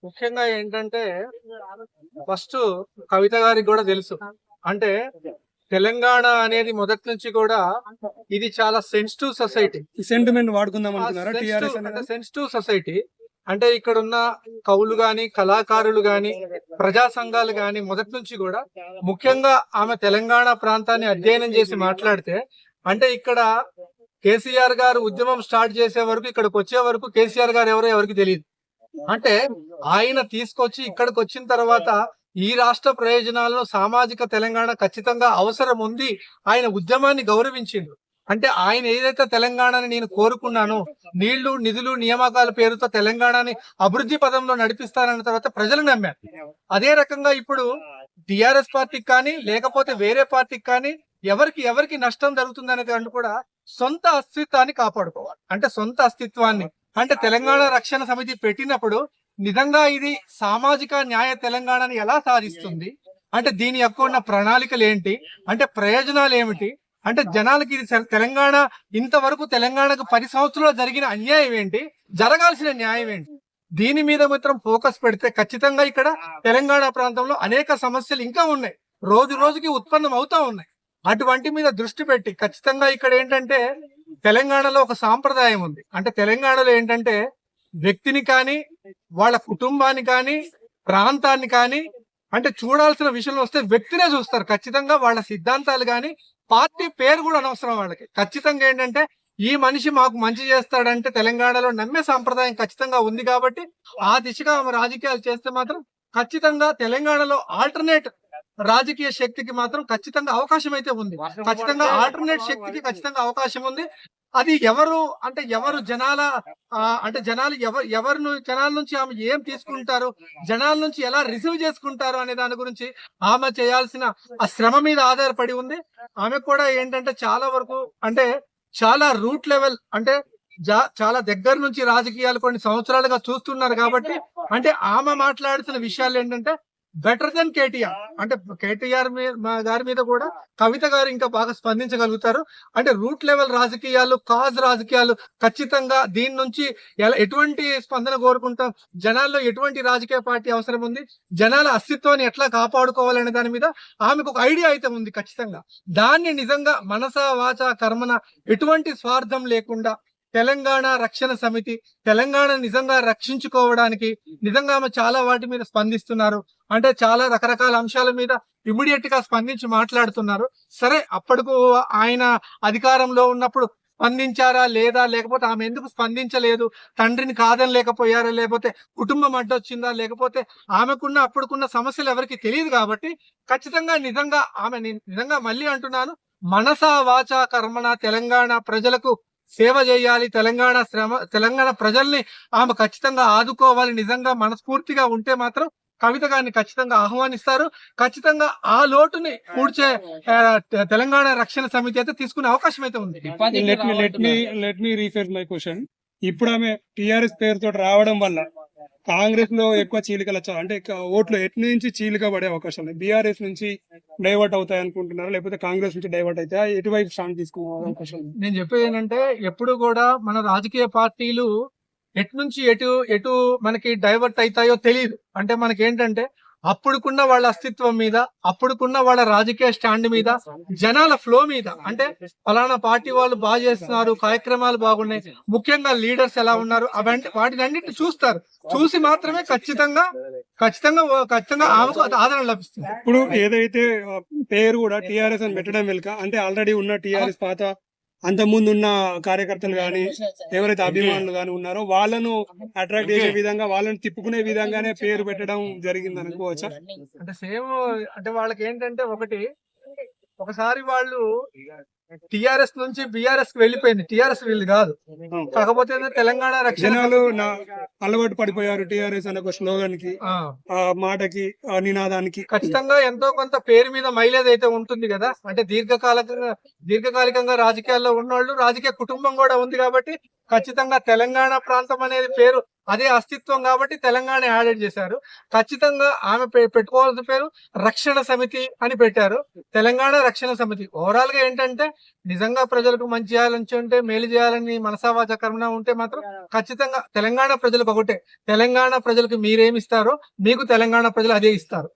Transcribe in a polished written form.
ముఖ్యంగా ఏంటంటే ఫస్ట్ కవిత గారికి కూడా తెలుసు. అంటే తెలంగాణ అనేది మొదటి నుంచి కూడా ఇది చాలా సెన్సిటివ్ సొసైటీ. ఈ సెంటిమెంట్ వాడుకుందాం అనుకున్నారా టిఆర్ఎస్ అంటే సెన్సిటివ్ సొసైటీ. అంటే ఇక్కడ ఉన్న కవులు గాని, కళాకారులు గాని, ప్రజా సంఘాలు గాని మొదటి నుంచి కూడా ముఖ్యంగా ఆమె తెలంగాణ ప్రాంతాన్ని అధ్యయనం చేసి మాట్లాడితే, అంటే ఇక్కడ కేసీఆర్ గారు ఉద్యమం స్టార్ట్ చేసే వరకు, ఇక్కడికి వచ్చే వరకు కేసీఆర్ గారు ఎవరో ఎవరికి తెలియదు. అంటే ఆయన తీసుకొచ్చి ఇక్కడికి వచ్చిన తర్వాత ఈ రాష్ట్ర ప్రయోజనాలను సామాజిక తెలంగాణ ఖచ్చితంగా అవసరం ఉంది. ఆయన ఉద్యమాన్ని గౌరవించిండు. అంటే ఆయన ఏదైతే తెలంగాణని నేను కోరుకున్నానో, నీళ్లు, నిధులు, నియామకాల పేరుతో తెలంగాణని అభివృద్ధి పదంలో నడిపిస్తానన్న తర్వాత ప్రజలు నమ్మారు. అదే రకంగా ఇప్పుడు టిఆర్ఎస్ పార్టీకి కానీ, లేకపోతే వేరే పార్టీకి కానీ ఎవరికి నష్టం జరుగుతుంది అనేది కూడా సొంత అస్తిత్వాన్ని కాపాడుకోవాలి. అంటే సొంత అస్తిత్వాన్ని, అంటే తెలంగాణ రక్షణ సమితి పెట్టినప్పుడు నిజంగా ఇది సామాజిక న్యాయ తెలంగాణని ఎలా సాధిస్తుంది, అంటే దీని యొక్క ఉన్న ప్రణాళికలు ఏంటి, అంటే ప్రయోజనాలు ఏమిటి, అంటే జనాలకి ఇది తెలంగాణ ఇంతవరకు తెలంగాణకు 10 సంవత్సరాలు జరిగిన అన్యాయం ఏంటి, జరగాల్సిన న్యాయం ఏంటి, దీని మీద మాత్రం ఫోకస్ పెడితే ఖచ్చితంగా ఇక్కడ తెలంగాణ ప్రాంతంలో అనేక సమస్యలు ఇంకా ఉన్నాయి, రోజు రోజుకి ఉత్పన్నం అవుతా ఉన్నాయి. అటువంటి మీద దృష్టి పెట్టి ఖచ్చితంగా ఇక్కడ ఏంటంటే తెలంగాణలో ఒక సాంప్రదాయం ఉంది. అంటే తెలంగాణలో ఏంటంటే వ్యక్తిని కానీ, వాళ్ళ కుటుంబాన్ని కానీ, ప్రాంతాన్ని కానీ, అంటే చూడాల్సిన విషయంలో వస్తే వ్యక్తినే చూస్తారు. ఖచ్చితంగా వాళ్ళ సిద్ధాంతాలు కానీ, పార్టీ పేరు కూడా అనవసరం వాళ్ళకి. ఖచ్చితంగా ఏంటంటే ఈ మనిషి మాకు మంచి చేస్తాడంటే తెలంగాణలో నమ్మే సాంప్రదాయం ఖచ్చితంగా ఉంది. కాబట్టి ఆ దిశగా రాజకీయాలు చేస్తే మాత్రం ఖచ్చితంగా తెలంగాణలో ఆల్టర్నేట్ రాజకీయ శక్తికి మాత్రం ఖచ్చితంగా అవకాశం అయితే ఉంది. ఖచ్చితంగా ఆల్టర్నేట్ శక్తికి ఖచ్చితంగా అవకాశం ఉంది. అది ఎవరు అంటే ఎవరు జనాల అంటే జనాలు జనాల నుంచి ఆమె ఏం తీసుకుంటారు, జనాల నుంచి ఎలా రిసీవ్ చేసుకుంటారు అనే దాని గురించి ఆమె చేయాల్సిన ఆ శ్రమ మీద ఆధారపడి ఉంది. ఆమె కూడా ఏంటంటే చాలా వరకు అంటే చాలా రూట్ లెవెల్, అంటే చాలా దగ్గర నుంచి రాజకీయాలు కొన్ని సంవత్సరాలుగా చూస్తున్నారు. కాబట్టి అంటే ఆమె మాట్లాడుతున్న విషయాలు ఏంటంటే బెటర్ దెన్ కేటీఆర్. అంటే కేటీఆర్ గారి మీద కూడా కవిత గారు ఇంకా బాగా స్పందించగలుగుతారు. అంటే రూట్ లెవెల్ రాజకీయాలు, కాజ్ రాజకీయాలు ఖచ్చితంగా దీని నుంచి ఎటువంటి స్పందన కోరుకుంటాం, జనాల్లో ఎటువంటి రాజకీయ పార్టీ అవసరం ఉంది, జనాల అస్తిత్వాన్ని ఎట్లా కాపాడుకోవాలనే దాని మీద ఆమెకు ఒక ఐడియా అయితే ఉంది. ఖచ్చితంగా దాన్ని నిజంగా మనస వాచ కర్మన ఎటువంటి స్వార్థం లేకుండా తెలంగాణ రక్షణ సమితి తెలంగాణ నిజంగా రక్షించుకోవడానికి నిజంగా ఆమె చాలా వాటి మీద స్పందిస్తున్నారు. అంటే చాలా రకరకాల అంశాల మీద ఇమ్మీడియట్ గా స్పందించి మాట్లాడుతున్నారు. సరే, అప్పటికు ఆయన అధికారంలో ఉన్నప్పుడు స్పందించారా లేదా, లేకపోతే ఆమె ఎందుకు స్పందించలేదు, తండ్రిని కాదని లేకపోయారా, లేకపోతే కుటుంబం అడ్డొచ్చిందా, లేకపోతే ఆమెకున్న అప్పుడుకున్న సమస్యలు ఎవరికి తెలియదు. కాబట్టి ఖచ్చితంగా నిజంగా ఆమె నిజంగా మళ్ళీ అంటున్నాను, మనస వాచ కర్మణ తెలంగాణ ప్రజలకు సేవ చేయాలి, తెలంగాణ ప్రజల్ని ఆమె ఖచ్చితంగా ఆదుకోవాలి. నిజంగా మనస్ఫూర్తిగా ఉంటే మాత్రం కవిత గారిని ఖచ్చితంగా ఆహ్వానిస్తారు. ఖచ్చితంగా ఆ లోటుని పూడ్చే తెలంగాణ రక్షణ సమితి అయితే తీసుకునే అవకాశం అయితే ఉంది. Let me refresh my question. ఇప్పుడు ఆమె టిఆర్ఎస్ పేరుతో రావడం వల్ల కాంగ్రెస్ లో ఎక్కువ చీలికలు వచ్చాయి, అంటే ఓట్లు ఎటు నుంచి చీలిక పడే అవకాశం ఉంది. బీఆర్ఎస్ నుంచి డైవర్ట్ అవుతాయి అనుకుంటున్నారు, లేకపోతే కాంగ్రెస్ నుంచి డైవర్ట్ అయితే ఎటువైపు స్టాండ్ తీసుకునే అవకాశం ఉంది? నేను చెప్పేది ఏంటంటే ఎప్పుడు కూడా మన రాజకీయ పార్టీలు ఎటు నుంచి ఎటు మనకి డైవర్ట్ అవుతాయో తెలియదు. అంటే మనకి ఏంటంటే అప్పుడుకున్న వాళ్ళ అస్తిత్వం మీద, అప్పుడుకున్న వాళ్ళ రాజకీయ స్టాండ్ మీద, జనాల ఫ్లో మీద, అంటే ఫలానా పార్టీ వాళ్ళు బాగా చేస్తున్నారు, కార్యక్రమాలు బాగున్నాయి, ముఖ్యంగా లీడర్స్ ఎలా ఉన్నారు, వాటిని అన్నిటిని చూస్తారు. చూసి మాత్రమే ఖచ్చితంగా ఆమెకు ఆదరణ లభిస్తుంది. ఇప్పుడు ఏదైతే పేరు కూడా టిఆర్ఎస్ అని పెట్టడం వెనుక, అంటే ఆల్రెడీ ఉన్న టిఆర్ఎస్ పాత అంతకుముందు ఉన్న కార్యకర్తలు గాని, ఎవరైతే అభిమానులు గాని ఉన్నారో వాళ్ళను అట్రాక్ట్ చేసే విధంగా, వాళ్ళని తిప్పుకునే విధంగానే పేరు పెట్టడం జరిగింది అనుకోవచ్చా? అంటే సేమ్ అంటే వాళ్ళకి ఏంటంటే ఒకసారి వాళ్ళు టిఆర్ఎస్ నుంచి బిఆర్ఎస్ కి వెళ్ళిపోయింది. టిఆర్ఎస్ వీళ్ళు కాదు, కాకపోతే తెలంగాణ రక్షణలు అలవాటు పడిపోయారు టిఆర్ఎస్ అనే ఒక స్లోగన్ కి, మాటకి, నినాదానికి. ఖచ్చితంగా ఎంతో కొంత పేరు మీద మైలేజ్ అయితే ఉంటుంది కదా. అంటే దీర్ఘకాలికంగా రాజకీయాల్లో ఉన్నవాళ్ళు, రాజకీయ కుటుంబం కూడా ఉంది. కాబట్టి ఖచ్చితంగా తెలంగాణ ప్రాంతం అనేది పేరు అదే అస్తిత్వం కాబట్టి తెలంగాణ యాడెడ్ చేశారు. ఖచ్చితంగా ఆమె పెట్టుకోవాల్సిన పేరు రక్షణ సమితి అని పెట్టారు. తెలంగాణ రక్షణ సమితి. ఓవరాల్ గా ఏంటంటే నిజంగా ప్రజలకు మంచి చేయాలంటే మేలు చేయాలని మనసా వాచా కర్మణ ఉంటే మాత్రం ఖచ్చితంగా తెలంగాణ ప్రజలకు ఒకటే. తెలంగాణ ప్రజలకు మీరేమిస్తారో మీకు తెలంగాణ ప్రజలు అదే ఇస్తారు.